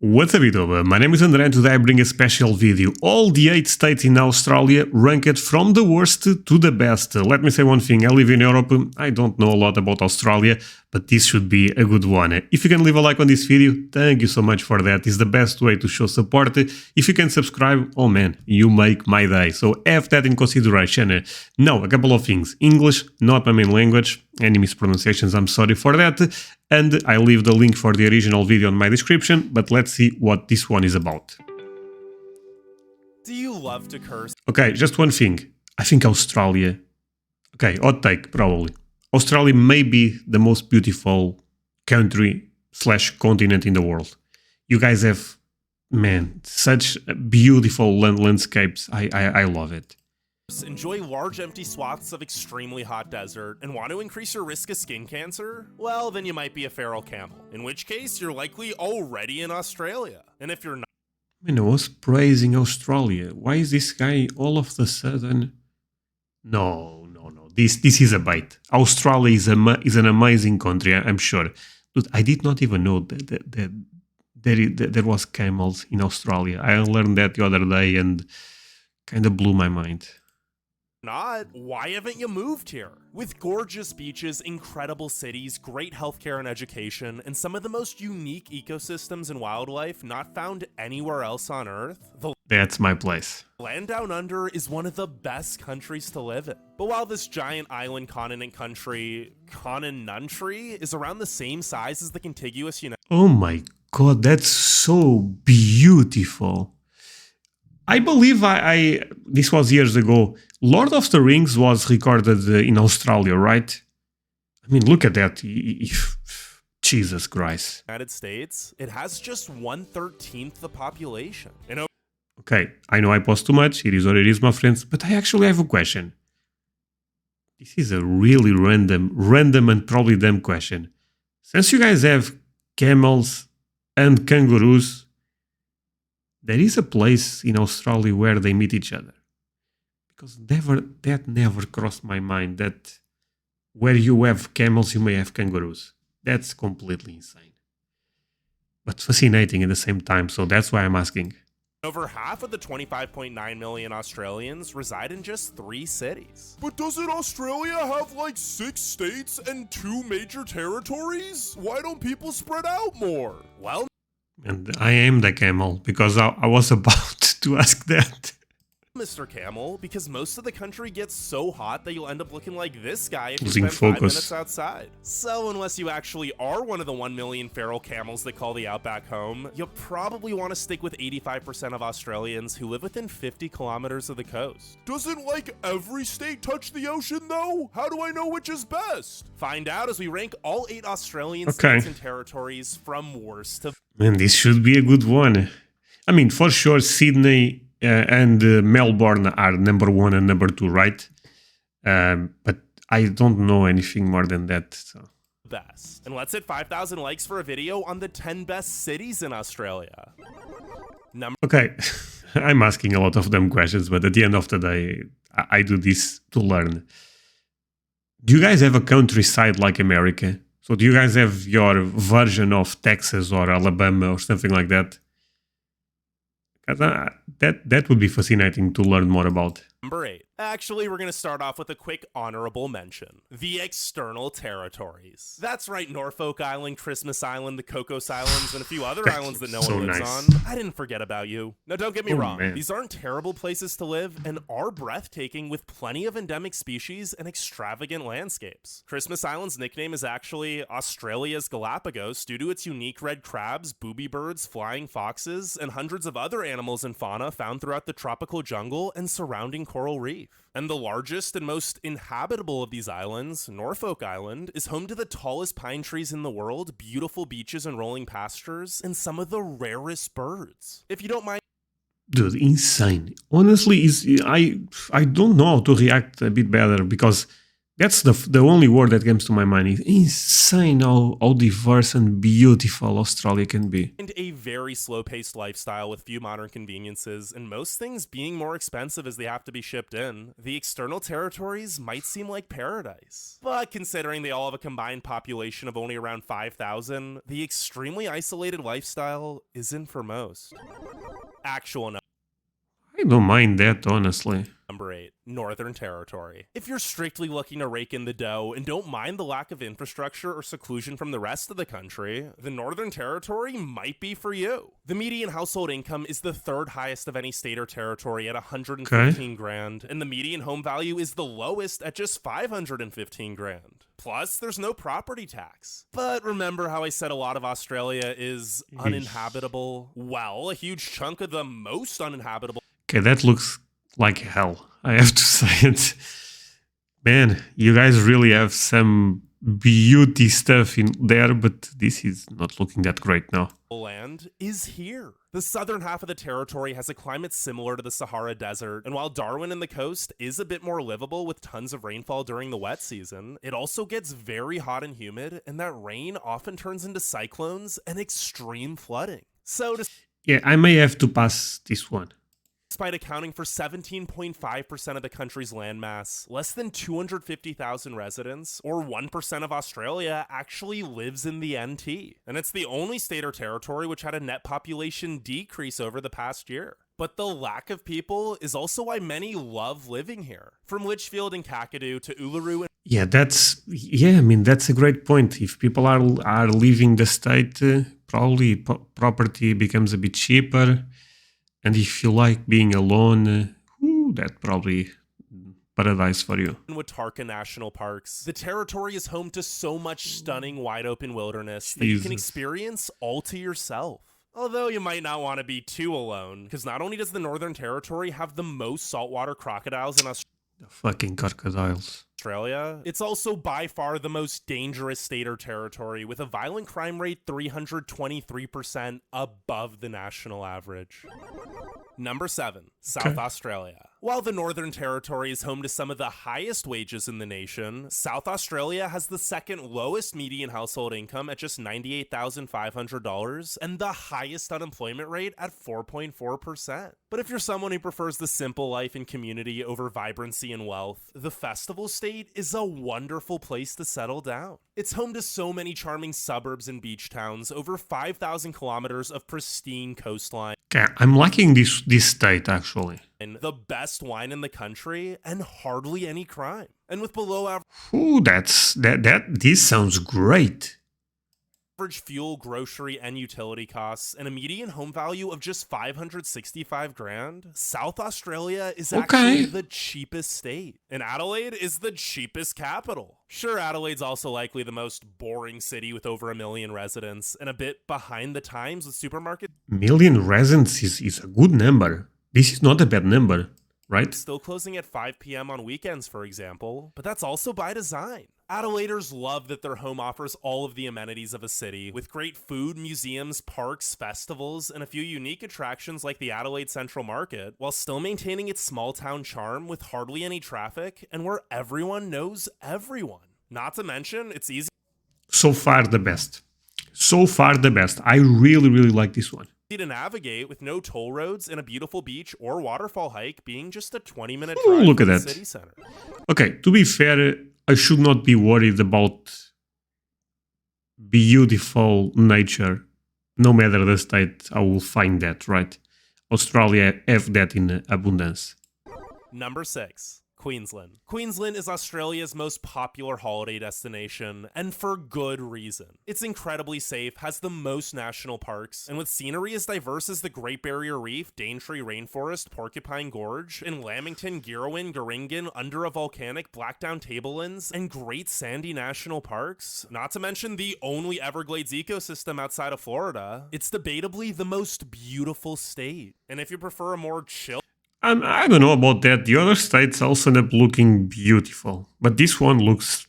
What's up YouTube? My name is André and today I bring a special video. All the 8 states in Australia ranked from the worst to the best. Let me say one thing, I live in Europe, I don't know a lot about Australia, but this should be a good one. If you can leave a like on this video, thank you so much for that. It's the best way to show support. If you can subscribe, oh man, you make my day. So have that in consideration. Now, a couple of things. English, not my main language. Any mispronunciations, I'm sorry for that. And I leave the link for the original video in my description, but let's see what this one is about. Do you love to curse? Okay, just one thing. I think Australia... Okay, hot take, probably. Australia may be the most beautiful country / continent in the world. You guys have, man, such beautiful landscapes. I love it. Enjoy large empty swaths of extremely hot desert and want to increase your risk of skin cancer? Well, then you might be a feral camel, in which case you're likely already in Australia. And if you're not... I mean, I was praising Australia. Why is this guy all of a sudden... No. This is a bait. Australia is an amazing country, I'm sure. Dude, I did not even know that there was camels in Australia. I learned that the other day and kind of blew my mind. Not, why haven't you moved here? With gorgeous beaches, incredible cities, great healthcare and education, and some of the most unique ecosystems and wildlife not found anywhere else on Earth, That's my place. Land Down Under is one of the best countries to live in. But while this giant island continent country, is around the same size as the contiguous United... Oh my god, that's so beautiful. I believe this was years ago. Lord of the Rings was recorded in Australia, right? I mean, look at that. Jesus Christ. United States, it has just 1/13 the population. Okay, I know I post too much. It is what it is, my friends. But I actually have a question. This is a really random and probably dumb question. Since you guys have camels and kangaroos, there is a place in Australia where they meet each other. Because that never crossed my mind that where you have camels, you may have kangaroos. That's completely insane. But fascinating at the same time, so that's why I'm asking. Over half of the 25.9 million Australians reside in just 3 cities. But doesn't Australia have like 6 states and 2 major territories? Why don't people spread out more? Well, and I am the camel, because I was about to ask that. Mr. Camel, because most of the country gets so hot that you'll end up looking like this guy if you Losing spend 5 focus. minutes outside. So unless you actually are one of the 1 million feral camels that call the outback home, you'll probably want to stick with 85% of Australians who live within 50 kilometers of the coast. Doesn't like every state touch the ocean though? How do I know which is best? Find out as we rank all 8 Australian states and territories from worst to... Man, this should be a good one. I mean, for sure, Sydney and Melbourne are number 1 and number 2, right? But I don't know anything more than that. So. Best. And let's hit 5,000 likes for a video on the 10 best cities in Australia. Okay, I'm asking a lot of them questions, but at the end of the day, I do this to learn. Do you guys have a countryside like America? So do you guys have your version of Texas or Alabama or something like that? That would be fascinating to learn more about. Number 8. Actually, we're going to start off with a quick honorable mention. The external territories. That's right, Norfolk Island, Christmas Island, the Cocos Islands, and a few other islands that no one lives on. I didn't forget about you. Now, don't get me wrong. Man. These aren't terrible places to live and are breathtaking with plenty of endemic species and extravagant landscapes. Christmas Island's nickname is actually Australia's Galapagos due to its unique red crabs, booby birds, flying foxes, and hundreds of other animals and fauna found throughout the tropical jungle and surrounding coral reef. And the largest and most inhabitable of these islands, Norfolk Island, is home to the tallest pine trees in the world, beautiful beaches and rolling pastures, and some of the rarest birds. If you don't mind... Dude, insane. Honestly, I don't know how to react a bit better, because That's the only word that comes to my mind. It's insane how diverse and beautiful Australia can be. And a very slow-paced lifestyle with few modern conveniences, and most things being more expensive as they have to be shipped in, the external territories might seem like paradise. But considering they all have a combined population of only around 5,000, the extremely isolated lifestyle isn't for most. Actual I don't mind that, honestly. Number 8, Northern Territory. If you're strictly looking to rake in the dough and don't mind the lack of infrastructure or seclusion from the rest of the country, the Northern Territory might be for you. The median household income is the third highest of any state or territory at 115 grand, and the median home value is the lowest at just 515 grand. Plus, there's no property tax. But remember how I said a lot of Australia is uninhabitable? Well, a huge chunk of the most uninhabitable. Okay, that looks like hell, I have to say it. Man, you guys really have some beauty stuff in there, but this is not looking that great now. Land is here. The southern half of the territory has a climate similar to the Sahara Desert, and while Darwin and the coast is a bit more livable with tons of rainfall during the wet season, it also gets very hot and humid, and that rain often turns into cyclones and extreme flooding. So, yeah, I may have to pass this one. Despite accounting for 17.5% of the country's landmass, less than 250,000 residents, or 1% of Australia, actually lives in the NT. And it's the only state or territory which had a net population decrease over the past year. But the lack of people is also why many love living here. From Litchfield and Kakadu to Uluru and I mean, that's a great point. If people are leaving the state, probably property becomes a bit cheaper. And if you like being alone, that probably paradise for you. Watarka National Parks. The territory is home to so much stunning wide open wilderness that you can experience all to yourself. Although you might not want to be too alone, because not only does the Northern Territory have the most saltwater crocodiles in Australia, the fucking crocodiles. It's also by far the most dangerous state or territory, with a violent crime rate 323% above the national average. Number 7, South Australia. While the Northern Territory is home to some of the highest wages in the nation, South Australia has the second lowest median household income at just $98,500 and the highest unemployment rate at 4.4%. But if you're someone who prefers the simple life and community over vibrancy and wealth, the Festival State is a wonderful place to settle down. It's home to so many charming suburbs and beach towns, over 5,000 kilometers of pristine coastline. Okay, I'm liking this state, actually. And the best wine in the country, and hardly any crime. And with below average This sounds great. fuel, grocery, and utility costs, and a median home value of just 565 grand, South Australia is actually the cheapest state. And Adelaide is the cheapest capital. Sure, Adelaide's also likely the most boring city with over 1 million residents, and a bit behind the times with supermarkets. Million residents is a good number. This is not a bad number, right? Still closing at 5 p.m. on weekends, for example, but that's also by design. Adelaiders love that their home offers all of the amenities of a city, with great food, museums, parks, festivals, and a few unique attractions like the Adelaide Central Market, while still maintaining its small town charm with hardly any traffic and where everyone knows everyone. Not to mention, it's easy. So far the best. So far the best. I really, really like this one. To navigate with no toll roads and a beautiful beach or waterfall hike being just a 20-minute drive look at from the that. city center. Okay, to be fair, I should not be worried about beautiful nature. No matter the state, I will find that, right? Australia have that in abundance. Number 6. Queensland. Queensland is Australia's most popular holiday destination, and for good reason. It's incredibly safe, has the most national parks, and with scenery as diverse as the Great Barrier Reef, Daintree Rainforest, Porcupine Gorge, and Lamington, Girrawin, Goringan, under a volcanic Blackdown Tablelands, and Great Sandy National Parks, not to mention the only Everglades ecosystem outside of Florida, it's debatably the most beautiful state. And if you prefer a more chill, I don't know about that. The other states also end up looking beautiful, but this one looks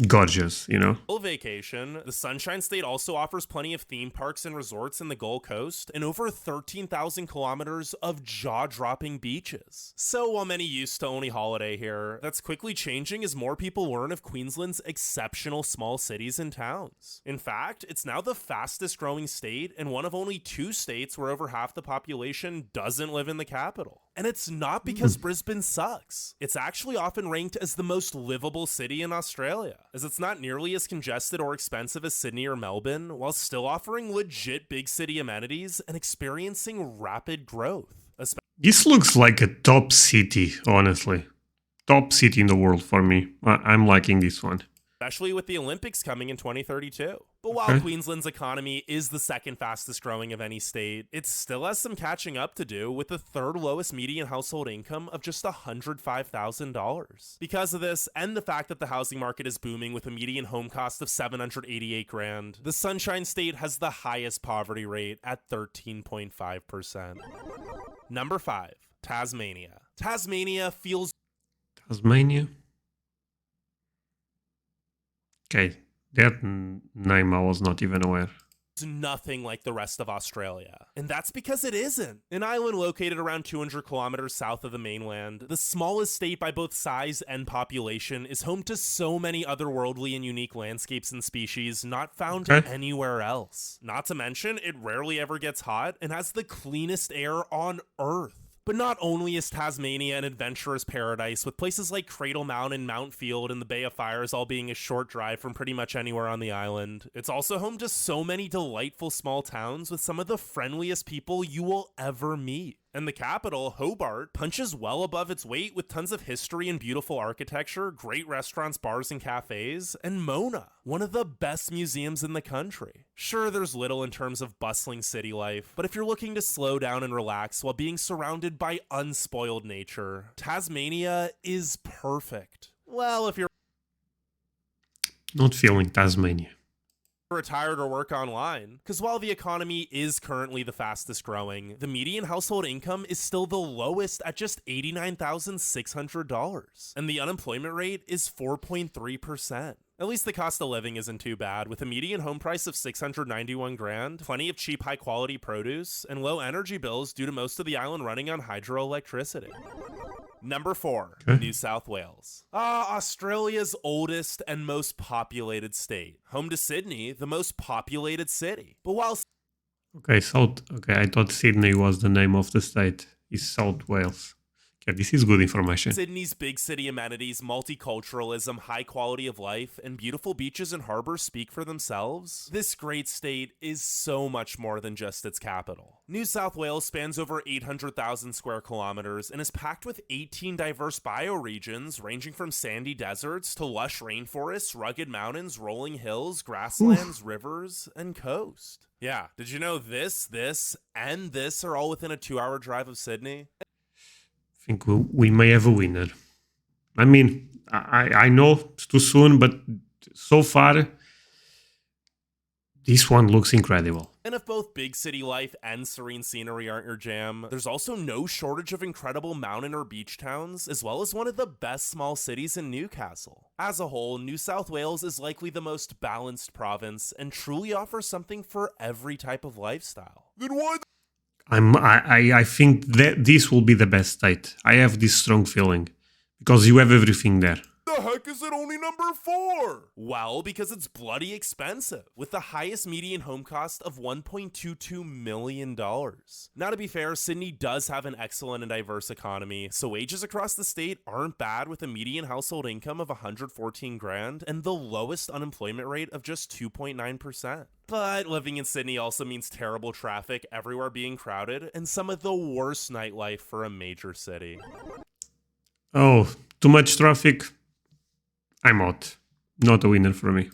gorgeous, you know? Vacation, the Sunshine State also offers plenty of theme parks and resorts in the Gold Coast and over 13,000 kilometers of jaw-dropping beaches. So while many used to only holiday here, that's quickly changing as more people learn of Queensland's exceptional small cities and towns. In fact, it's now the fastest growing state and one of only 2 states where over half the population doesn't live in the capital. And it's not because Brisbane sucks. It's actually often ranked as the most livable city in Australia, as it's not nearly as congested or expensive as Sydney or Melbourne, while still offering legit big city amenities and experiencing rapid growth. This looks like a top city, honestly. Top city in the world for me. I'm liking this one. Especially with the Olympics coming in 2032. But while Queensland's economy is the second fastest growing of any state, it still has some catching up to do with the third lowest median household income of just $105,000. Because of this, and the fact that the housing market is booming with a median home cost of $788,000, the Sunshine State has the highest poverty rate at 13.5%. Number 5, Tasmania. Tasmania feels... Tasmania? Okay, that name I was not even aware. Nothing like the rest of Australia. And that's because it isn't. An island located around 200 kilometers south of the mainland, the smallest state by both size and population is home to so many otherworldly and unique landscapes and species not found anywhere else. Not to mention, it rarely ever gets hot and has the cleanest air on Earth. But not only is Tasmania an adventurous paradise, with places like Cradle Mountain and Mount Field and the Bay of Fires all being a short drive from pretty much anywhere on the island, it's also home to so many delightful small towns with some of the friendliest people you will ever meet. And the capital, Hobart, punches well above its weight with tons of history and beautiful architecture, great restaurants, bars, and cafes, and Mona, one of the best museums in the country. Sure, there's little in terms of bustling city life, but if you're looking to slow down and relax while being surrounded by unspoiled nature, Tasmania is perfect. Well, if you're not feeling Tasmania. Retired or work online, because while the economy is currently the fastest growing, the median household income is still the lowest at just $89,600, and the unemployment rate is 4.3%. At least the cost of living isn't too bad, with a median home price of $691,000, plenty of cheap high quality produce, and low energy bills due to most of the island running on hydroelectricity. Number 4, New South Wales. Australia's oldest and most populated state. Home to Sydney, the most populated city. But while... Okay, I thought Sydney was the name of the state. It's South Wales. Okay, this is good information. Sydney's big city amenities, multiculturalism, high quality of life, and beautiful beaches and harbors speak for themselves. This great state is so much more than just its capital. New South Wales spans over 800,000 square kilometers and is packed with 18 diverse bioregions ranging from sandy deserts to lush rainforests, rugged mountains, rolling hills, grasslands, rivers, and coast. Yeah, did you know this, and this are all within a 2-hour drive of Sydney? I think we may have a winner. I mean, I know it's too soon, but so far, this one looks incredible. And if both big city life and serene scenery aren't your jam, there's also no shortage of incredible mountain or beach towns, as well as one of the best small cities in Newcastle. As a whole, New South Wales is likely the most balanced province and truly offers something for every type of lifestyle. Then why I think that this will be the best state. I have this strong feeling because you have everything there. The heck is it only number 4? Well, because it's bloody expensive, with the highest median home cost of $1.22 million. Now, to be fair, Sydney does have an excellent and diverse economy, so wages across the state aren't bad, with a median household income of $114,000 and the lowest unemployment rate of just 2.9%. But living in Sydney also means terrible traffic, everywhere being crowded, and some of the worst nightlife for a major city. Oh, too much traffic? I'm out. Not a winner for me.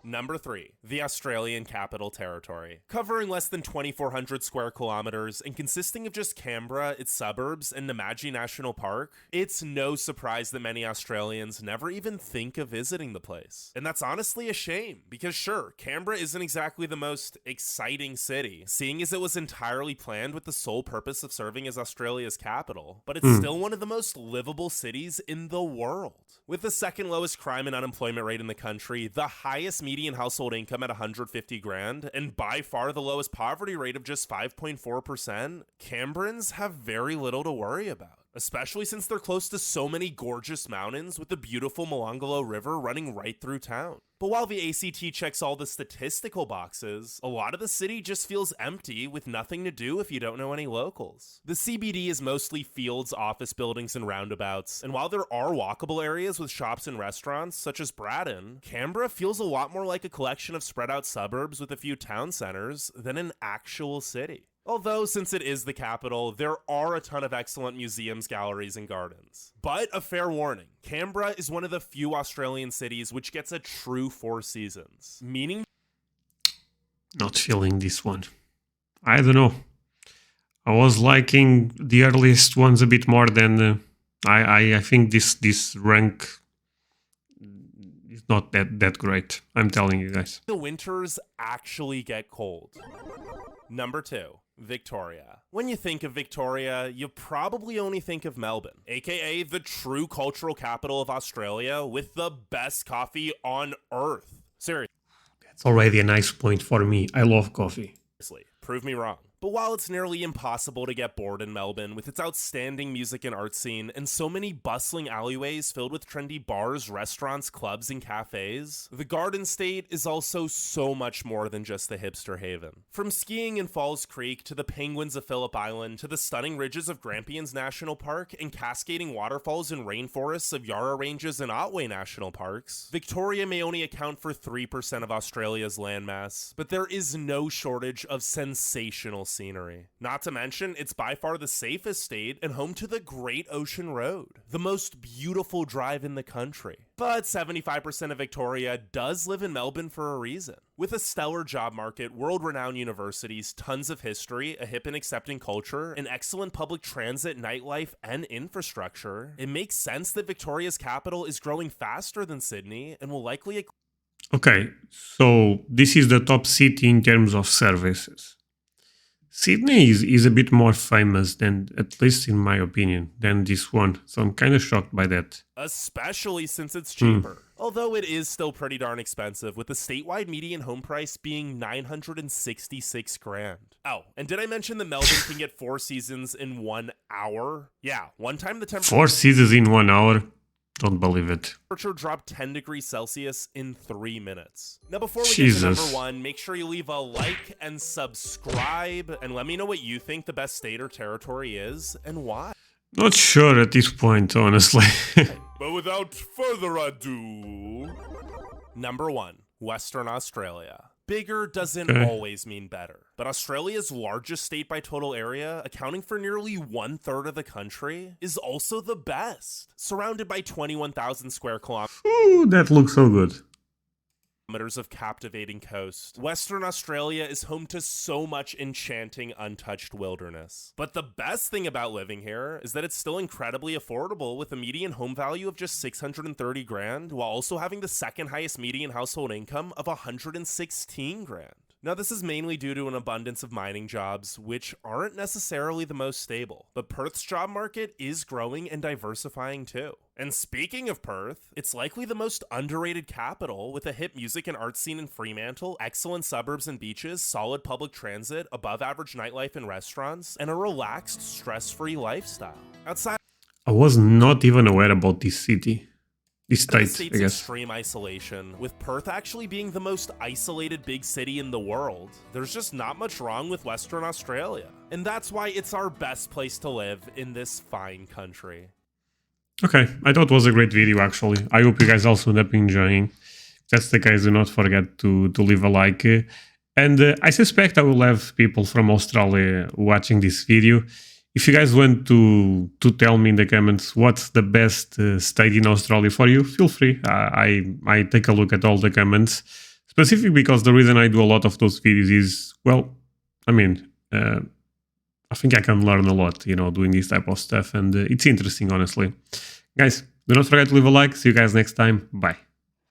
Number 3, the Australian Capital Territory. Covering less than 2,400 square kilometers and consisting of just Canberra, its suburbs, and Namadgi National Park, it's no surprise that many Australians never even think of visiting the place. And that's honestly a shame, because sure, Canberra isn't exactly the most exciting city, seeing as it was entirely planned with the sole purpose of serving as Australia's capital, but it's still one of the most livable cities in the world. With the second lowest crime and unemployment rate in the country, the highest median household income at 150 grand, and by far the lowest poverty rate of just 5.4%, Canberrans have very little to worry about. Especially since they're close to so many gorgeous mountains with the beautiful Molonglo River running right through town. But while the ACT checks all the statistical boxes, a lot of the city just feels empty with nothing to do if you don't know any locals. The CBD is mostly fields, office buildings, and roundabouts, and while there are walkable areas with shops and restaurants, such as Braddon, Canberra feels a lot more like a collection of spread out suburbs with a few town centers than an actual city. Although, since it is the capital, there are a ton of excellent museums, galleries, and gardens. But a fair warning, Canberra is one of the few Australian cities which gets a true 4 seasons, meaning... Not feeling this one. I don't know. I was liking the earliest ones a bit more than... I think this rank is not that great. I'm telling you guys. The winters actually get cold. Number 2. Victoria. When you think of Victoria, you probably only think of Melbourne, aka the true cultural capital of Australia with the best coffee on earth. Seriously. That's already a nice point for me. I love coffee. Prove me wrong. But while it's nearly impossible to get bored in Melbourne with its outstanding music and art scene and so many bustling alleyways filled with trendy bars, restaurants, clubs, and cafes, the Garden State is also so much more than just the hipster haven. From skiing in Falls Creek to the penguins of Phillip Island to the stunning ridges of Grampians National Park and cascading waterfalls and rainforests of Yarra Ranges and Otway National Parks, Victoria may only account for 3% of Australia's landmass, but there is no shortage of sensational scenery. Not to mention, it's by far the safest state and home to the Great Ocean Road, the most beautiful drive in the country. But 75% of Victoria does live in Melbourne for a reason. With a stellar job market, world-renowned universities, tons of history, a hip and accepting culture, an excellent public transit, nightlife, and infrastructure, it makes sense that Victoria's capital is growing faster than Sydney and will likely... Okay, so this is the top city in terms of services. Sydney is a bit more famous than, at least in my opinion, than this one. So I'm kind of shocked by that. Especially since it's cheaper. Although it is still pretty darn expensive, with the statewide median home price being $966 grand. Oh, and did I mention that Melbourne can get 4 seasons in 1 hour? Yeah, one time the temperature... 4 seasons in 1 hour? Don't believe it. Temperature dropped 10 degrees Celsius in 3 minutes. Now, before we get to number 1, make sure you leave a like and subscribe, and let me know what you think the best state or territory is and why. Not sure at this point, honestly. But without further ado, number 1, Western Australia. Bigger doesn't always mean better, but Australia's largest state by total area, accounting for nearly 1/3 of the country, is also the best. Surrounded by 21,000 square kilometers. Ooh, that looks so good. Of captivating coast, Western Australia is home to so much enchanting untouched wilderness. But the best thing about living here is that it's still incredibly affordable, with a median home value of just 630 grand, while also having the second highest median household income of 116 grand. Now, this is mainly due to an abundance of mining jobs, which aren't necessarily the most stable, but Perth's job market is growing and diversifying too. And speaking of Perth, it's likely the most underrated capital, with a hip music and art scene in Fremantle, excellent suburbs and beaches, solid public transit, above average nightlife and restaurants, and a relaxed, stress-free lifestyle. Outside, I was not even aware about this city. This state, I guess. Extreme isolation, with Perth actually being the most isolated big city in the world, there's just not much wrong with Western Australia. And that's why it's our best place to live in this fine country. Okay, I thought it was a great video actually. I hope you guys also end up enjoying. If that's the case, do not forget to leave a like. And I suspect I will have people from Australia watching this video. If you guys want to tell me in the comments what's the best state in Australia for you, feel free. I take a look at all the comments, Specifically because the reason I do a lot of those videos is, well, I mean, I think I can learn a lot, you know, doing this type of stuff, and it's interesting, honestly. Guys, do not forget to leave a like. See you guys next time. Bye.